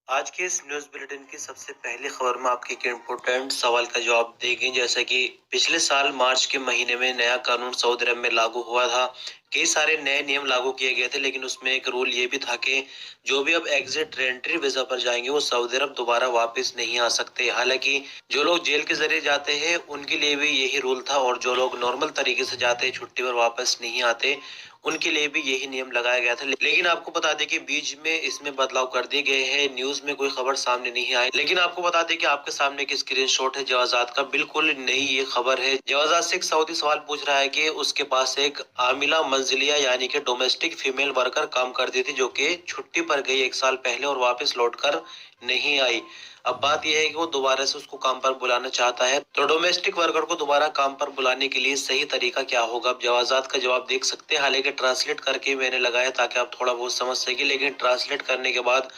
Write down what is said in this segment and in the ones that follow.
आज के इस न्यूज़ बुलेटिन की सबसे पहली खबर में आपके एक इम्पोर्टेंट सवाल का जवाब देंगे। जैसा कि पिछले साल मार्च के महीने में नया कानून सऊदी अरब में लागू हुआ था। कई सारे नए नियम लागू किए गए थे, लेकिन उसमें एक रूल ये भी था कि जो भी अब एग्जिट एंट्री वीजा पर जाएंगे वो सऊदी अरब दोबारा वापस नहीं आ सकते। हालांकि जो लोग जेल के जरिए जाते हैं उनके लिए भी यही रूल था, और जो लोग नॉर्मल तरीके से जाते हैं, छुट्टी पर वापस नहीं आते, उनके लिए भी यही नियम लगाया गया था। लेकिन आपको बता दें कि बीच में इसमें बदलाव कर दिए गए हैं। न्यूज में कोई खबर सामने नहीं आई, लेकिन आपको बता दें कि आपके सामने एक स्क्रीनशॉट है जवाजात का। बिल्कुल नई ये खबर है। जवाजात से एक सऊदी सवाल पूछ रहा है कि उसके पास एक आमिला मंजिलिया यानी कि डोमेस्टिक फीमेल वर्कर काम करती थी, जो कि छुट्टी पर गई 1 साल पहले और वापस लौटकर नहीं आई। अब बात यह है कि वो दोबारा से उसको काम पर बुलाना चाहता है, तो डोमेस्टिक वर्कर को दोबारा काम पर बुलाने के लिए सही तरीका क्या होगा? अब जवाजात का जवाब देख सकते हैं। हालांकि ट्रांसलेट करके मैंने लगाया ताकि आप थोड़ा बहुत समझ सके, लेकिन ट्रांसलेट करने के बाद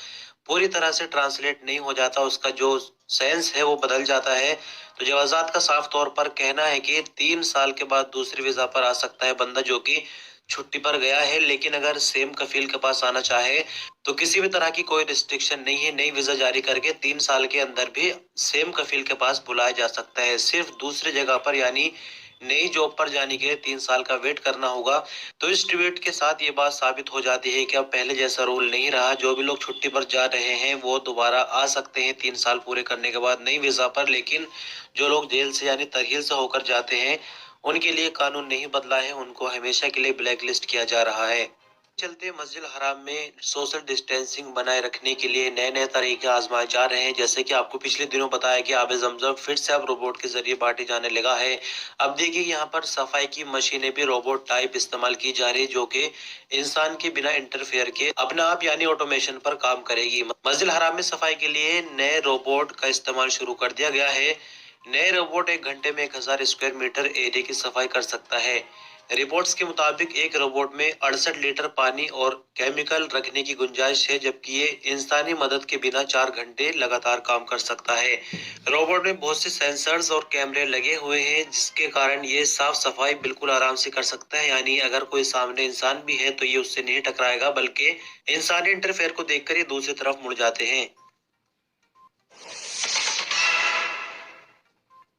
पूरी तरह से ट्रांसलेट नहीं हो जाता, उसका जो सेंस है वो बदल जाता है। तो जवाजात का साफ तौर पर कहना है कि 3 साल के बाद दूसरी वीजा पर आ सकता है बंदा जो कि छुट्टी पर गया है, लेकिन अगर सेम कफील के पास आना चाहे तो किसी भी तरह की कोई रिस्ट्रिक्शन नहीं है। नई वीजा जारी करके 3 साल के अंदर भी सेम कफील के पास बुलाया जा सकता है। सिर्फ दूसरी जगह पर यानी नई जॉब पर जाने के लिए 3 साल का वेट करना होगा। तो इस ट्वीट के साथ ये बात साबित हो जाती है कि अब पहले जैसा रूल नहीं रहा। जो भी लोग छुट्टी पर जा रहे हैं वो दोबारा आ सकते हैं 3 साल पूरे करने के बाद नई वीजा पर, लेकिन जो लोग जेल से यानी तरहील से होकर जाते हैं उनके लिए कानून नहीं बदला है, उनको हमेशा के लिए ब्लैक लिस्ट किया जा रहा है। चलते मस्जिद हराम में सोशल डिस्टेंसिंग बनाए रखने के लिए नए नए तरीके आजमाए जा रहे हैं। जैसे कि आपको पिछले दिनों बताया कि आबे जमजम फिर से अब रोबोट के जरिए बांटे जाने लगा है। अब देखिए यहाँ पर सफाई की मशीनें भी रोबोट टाइप इस्तेमाल की जा रही है, जो कि इंसान के बिना इंटरफेयर के अपने आप यानी ऑटोमेशन पर काम करेगी। मस्जिद हराम में सफाई के लिए नए रोबोट का इस्तेमाल शुरू कर दिया गया है। नए रोबोट 1 घंटे में 1000 स्क्वायर मीटर एरिया की सफाई कर सकता है। रिपोर्ट्स के मुताबिक एक रोबोट में 68 लीटर पानी और केमिकल रखने की गुंजाइश है, जबकि ये इंसानी मदद के बिना 4 घंटे लगातार काम कर सकता है। रोबोट में बहुत से सेंसर्स और कैमरे लगे हुए हैं, जिसके कारण ये साफ सफाई बिल्कुल आराम से कर सकता है। यानी अगर कोई सामने इंसान भी है तो ये उससे नहीं टकराएगा, बल्कि इंसानी इंटरफेयर को देखकर ये दूसरी तरफ मुड़ जाते हैं।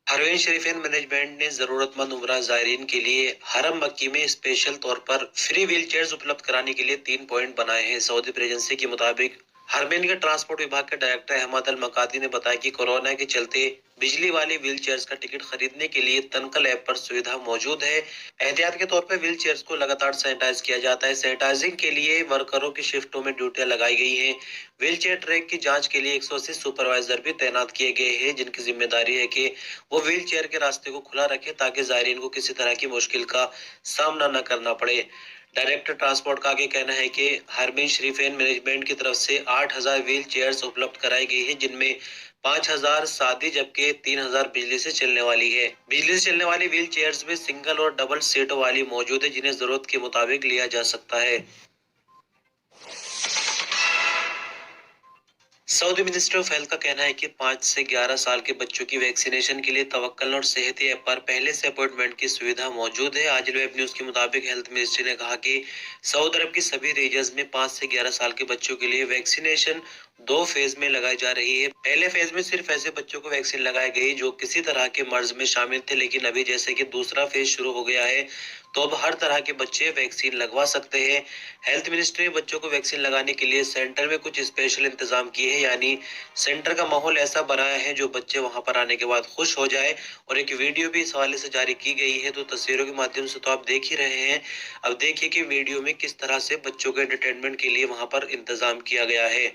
हरमैन शरीफेन मैनेजमेंट ने जरूरतमंद उम्रा ज़ायरीन के लिए हरम मक्की में स्पेशल तौर पर फ्री व्हील चेयर्स उपलब्ध कराने के लिए 3 पॉइंट बनाए हैं। सऊदी प्रेजेंसी के मुताबिक हरमैन के ट्रांसपोर्ट विभाग के डायरेक्टर अहमद अल मकाती ने बताया कि कोरोना के चलते बिजली वाली व्हील चेयर्स का टिकट खरीदने के लिए तनकल ऐप पर सुविधा मौजूद है। एहतियात के तौर पर व्हील चेयर्स को लगातार सैनिटाइज किया जाता है। सैनिटाइजिंग के लिए वर्करों की शिफ्टों में ड्यूटियां लगाई गई हैं। व्हील चेयर ट्रैक की जांच के लिए 180 सुपरवाइजर भी तैनात किए गए हैं, जिनकी जिम्मेदारी है कि वो व्हील चेयर के रास्ते को खुला रखे ताकि जायरीन को किसी तरह की मुश्किल का सामना न करना पड़े। डायरेक्टर ट्रांसपोर्ट का आगे कहना है कि हरमैन शरीफेन मैनेजमेंट की तरफ से 8000 व्हील चेयर्स उपलब्ध कराई गई है, जिनमें 5000 सादी जबकि 3000 बिजली से चलने वाली है। बिजली से चलने वाली व्हील चेयर्स में सिंगल और डबल सीटों वाली मौजूद है, जिन्हें जरूरत के मुताबिक लिया जा सकता है। सऊदी मिनिस्ट्री ऑफ हेल्थ का कहना है कि 5 से 11 साल के बच्चों की वैक्सीनेशन के लिए तवक्कल और सेहत ऐप पर पहले से अपॉइंटमेंट की सुविधा मौजूद है। आज वेब न्यूज के मुताबिक हेल्थ मिनिस्ट्री ने कहा कि सऊदी अरब की सभी रीजन्स में 5 से 11 साल के बच्चों के लिए वैक्सीनेशन 2 फेज में लगाई जा रही है। पहले फेज में सिर्फ ऐसे बच्चों को वैक्सीन लगाई गई जो किसी तरह के मर्ज में शामिल थे, लेकिन अभी जैसे कि दूसरा फेज शुरू हो गया है तो अब हर तरह के बच्चे वैक्सीन लगवा सकते हैं। हेल्थ मिनिस्ट्री ने बच्चों को वैक्सीन लगाने के लिए सेंटर में कुछ स्पेशल इंतजाम किए हैं, यानी सेंटर का माहौल ऐसा बनाया है जो बच्चे वहां पर आने के बाद खुश हो जाए। और एक वीडियो भी इस हवाले से जारी की गई है, तो तस्वीरों के माध्यम से तो आप देख ही रहे हैं। अब देखिए कि वीडियो में किस तरह से बच्चों के एंटरटेनमेंट के लिए वहां पर इंतजाम किया गया है।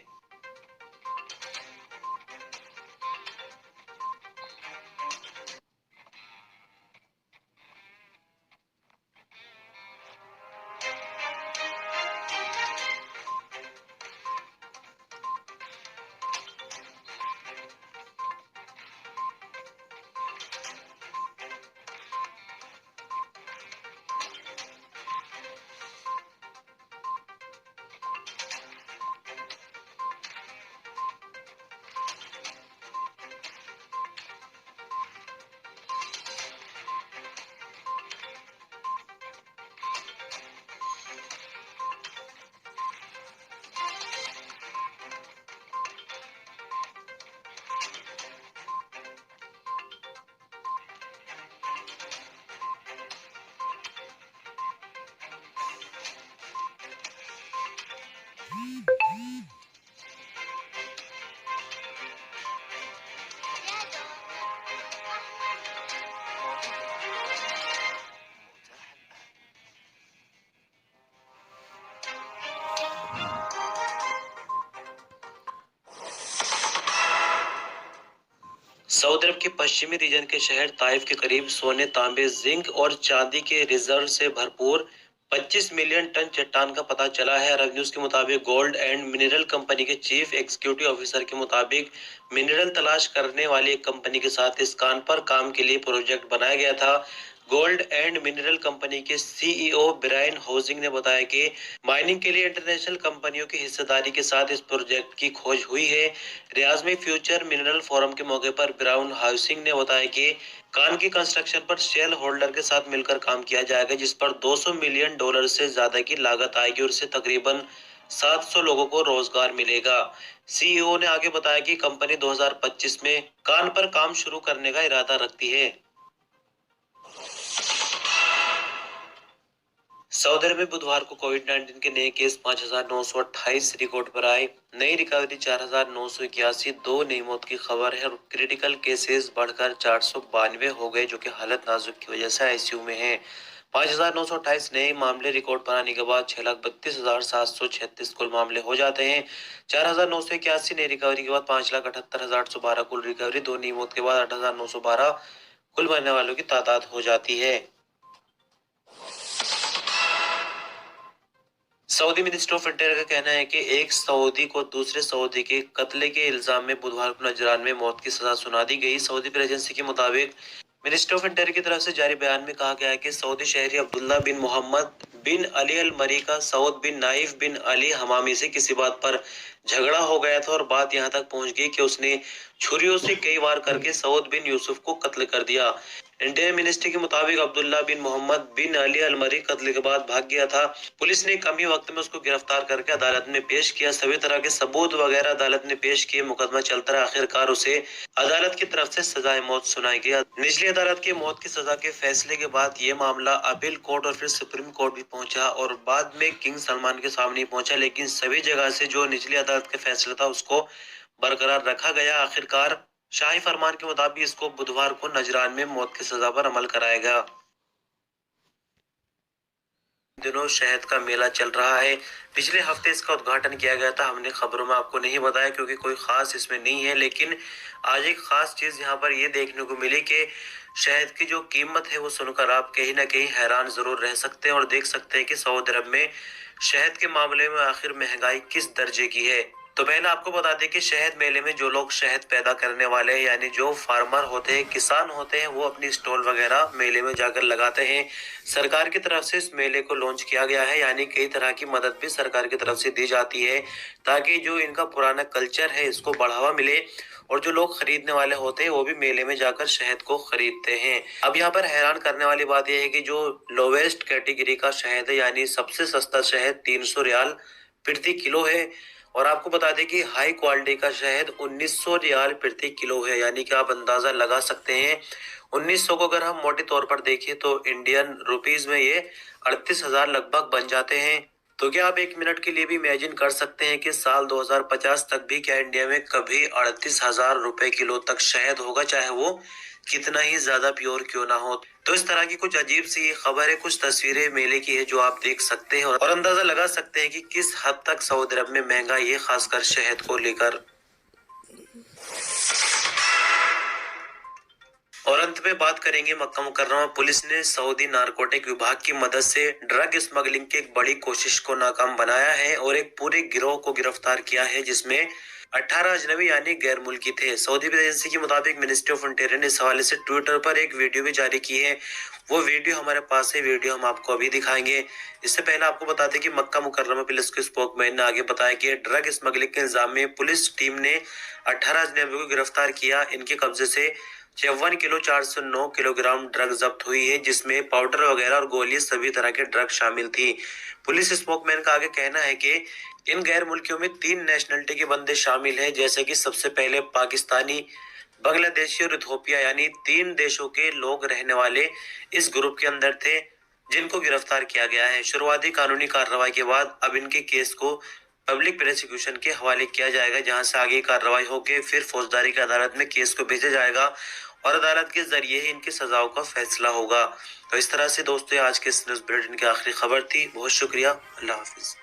सऊदी अरब के पश्चिमी रीजन के शहर ताइफ के करीब सोने, तांबे, जिंक और चांदी के रिजर्व से भरपूर 25 मिलियन टन चट्टान का पता चला है। अरब न्यूज के मुताबिक गोल्ड एंड मिनरल कंपनी के चीफ एग्जीक्यूटिव ऑफिसर के मुताबिक मिनरल तलाश करने वाली एक कंपनी के साथ इस कान पर काम के लिए प्रोजेक्ट बनाया गया था। गोल्ड एंड मिनरल कंपनी के सीईओ ब्रायन हाउसिंग ने बताया कि माइनिंग के लिए इंटरनेशनल कंपनियों की हिस्सेदारी के साथ इस प्रोजेक्ट की खोज हुई है। रियाज में फ्यूचर मिनरल फोरम के मौके पर ब्राउन हाउसिंग ने बताया कि कान की कंस्ट्रक्शन पर शेल होल्डर के साथ मिलकर काम किया जाएगा, जिस पर $200 मिलियन से ज्यादा की लागत आएगी और इससे तकरीबन 700 लोगों को रोजगार मिलेगा। सीईओ ने आगे बताया कि कंपनी 2025 में कान पर काम शुरू करने का इरादा रखती है। सऊदी अरब में बुधवार को कोविड-19 के नए केस 5,928 रिकॉर्ड पर आए। नई रिकवरी 4,981, 2 नई मौत की खबर है और क्रिटिकल केसेस बढ़कर 492 हो गए, जो कि हालत नाजुक की वजह से आईसीयू में हैं। 5,928 नए मामले रिकॉर्ड पर आने के बाद 6,32,736 कुल मामले हो जाते हैं। 4,981 नई रिकवरी के बाद 5,78,812 कुल रिकवरी, 2 नई मौत के बाद 8,912 कुल मरने वालों की तादाद हो जाती है। सऊदी मिनिस्टर ऑफ इंटीरियर का कहना है कि एक सऊदी को दूसरे सऊदी के कत्ले के इल्जाम में बुधवार को नजरान में मौत की सजा सुना दी गई। सऊदी प्रेस एजेंसी के मुताबिक मिनिस्टर ऑफ इंटीरियर की तरफ से जारी बयान में कहा गया है कि सऊदी शहरी अब्दुल्ला बिन मोहम्मद बिन अली अल मरी का सऊद बिन नाइफ बिन अली हमामी से किसी बात पर झगड़ा हो गया था और बात यहां तक पहुंच गई कि उसने छुरियों से कई वार करके सऊद बिन यूसुफ को कत्ल कर दिया। इंडियन मिनिस्ट्री के मुताबिक अब्दुल्ला बिन मोहम्मद बिन अली अल मरी कत्ल के बाद भाग गया था। पुलिस ने कम ही वक्त में उसको गिरफ्तार करके अदालत में पेश किया। सभी तरह के सबूत वगैरह अदालत में पेश किए, मुकदमा चलता रहा। आखिरकार उसे अदालत की तरफ से सजाए मौत सुनाई गई। निचली अदालत के मौत की सजा के फैसले के बाद ये मामला अपील कोर्ट और फिर सुप्रीम कोर्ट भी पहुंचा और बाद में किंग सलमान के सामने पहुंचा, लेकिन सभी जगह से जो निचली अदालत का फैसला था उसको बरकरार रखा गया। आखिरकार शाही फरमान के मुताबिक इसको बुधवार को नजरान में मौत की सजा पर अमल कराएगा। दिनों शहद का मेला चल रहा है। पिछले हफ्ते इसका उद्घाटन किया गया था, हमने खबरों में आपको नहीं बताया क्योंकि कोई खास इसमें नहीं है, लेकिन आज एक खास चीज यहाँ पर ये देखने को मिली कि शहद की जो कीमत है वो सुनकर आप कहीं ना कहीं हैरान जरूर रह सकते हैं और देख सकते हैं कि सऊदी अरब में शहद के मामले में आखिर महंगाई किस दर्जे की है। तो पहले आपको बता दें कि शहद मेले में जो लोग शहद पैदा करने वाले हैं यानी जो फार्मर होते हैं, किसान होते हैं, वो अपनी स्टॉल वगैरह मेले में जाकर लगाते हैं। सरकार की तरफ से इस मेले को लॉन्च किया गया है, यानी कई तरह की मदद भी सरकार की तरफ से दी जाती है ताकि जो इनका पुराना कल्चर है इसको बढ़ावा मिले और जो लोग खरीदने वाले होते हैं वो भी मेले में जाकर शहद को खरीदते हैं। अब यहाँ पर हैरान करने वाली बात यह है कि जो लोवेस्ट कैटेगरी का शहद है यानी सबसे सस्ता शहद 300 रियाल प्रति किलो है और आपको बता दें कि हाई क्वालिटी का शहद 1900 रियाल प्रति किलो है, यानी कि आप अंदाजा लगा सकते हैं 1900 को अगर हम मोटे तौर पर देखें तो इंडियन रुपीज में ये 38,000 लगभग बन जाते हैं। तो क्या आप 1 मिनट के लिए भी इमेजिन कर सकते हैं कि साल 2050 तक भी क्या इंडिया में कभी 38,000 रुपए किलो तक शहद होगा, चाहे वो कितना ही ज्यादा प्योर क्यों ना हो। तो इस तरह की कुछ अजीब सी खबर है, कुछ तस्वीरें मेले की है जो आप देख सकते हैं और अंदाजा लगा सकते हैं कि किस हद तक सऊदी अरब में महंगाई है, खासकर शहद को लेकर। और अंत में बात करेंगे मक्का मुकर्रमा पुलिस ने सऊदी नारकोटिक विभाग की मदद से ड्रग स्मगलिंग की एक बड़ी कोशिश को नाकाम बनाया है और एक पूरे गिरोह को गिरफ्तार किया है जिसमें 18 अजनबी यानी गैर मुल्की थे। सऊदी एजेंसी के मुताबिक मिनिस्ट्री ऑफ इंटीरियर ने इस हवाले से ट्विटर पर एक वीडियो भी जारी की है। वो वीडियो हमारे पास है, वीडियो हम आपको अभी दिखाएंगे। इससे पहले आपको बता दें कि मक्का मुकर्रमा पुलिस के स्पोकमैन ने आगे बताया कि ड्रग स्मगलिंग के इल्जाम में पुलिस टीम ने 18 अजनबियों को गिरफ्तार किया। इनके कब्जे से 54 किलो 409 किलोग्राम ड्रग जब्त हुई है जिसमें पाउडर वगैरह और गोली सभी तरह के ड्रग शामिल थी। पुलिस स्पोकमैन का आगे कहना है कि इन गैर मुल्कियों में 3 नेशनलिटी के बंदे शामिल हैं, जैसे कि सबसे पहले पाकिस्तानी, बांग्लादेशी और इथोपिया, यानी 3 देशों के लोग रहने वाले इस ग्रुप के अंदर थे जिनको गिरफ्तार किया गया है। शुरुआती कानूनी कार्रवाई के बाद अब इनके केस को पब्लिक प्रोसिक्यूशन के हवाले किया जाएगा, जहां से आगे कार्रवाई होकर फिर फौजदारी की अदालत में केस को भेजा जाएगा और अदालत के जरिए ही इनकी सजाओं का फैसला होगा। तो इस तरह से दोस्तों आज के इस न्यूज़ बुलेटिन की आखिरी खबर थी। बहुत शुक्रिया, अल्लाह हाफिज।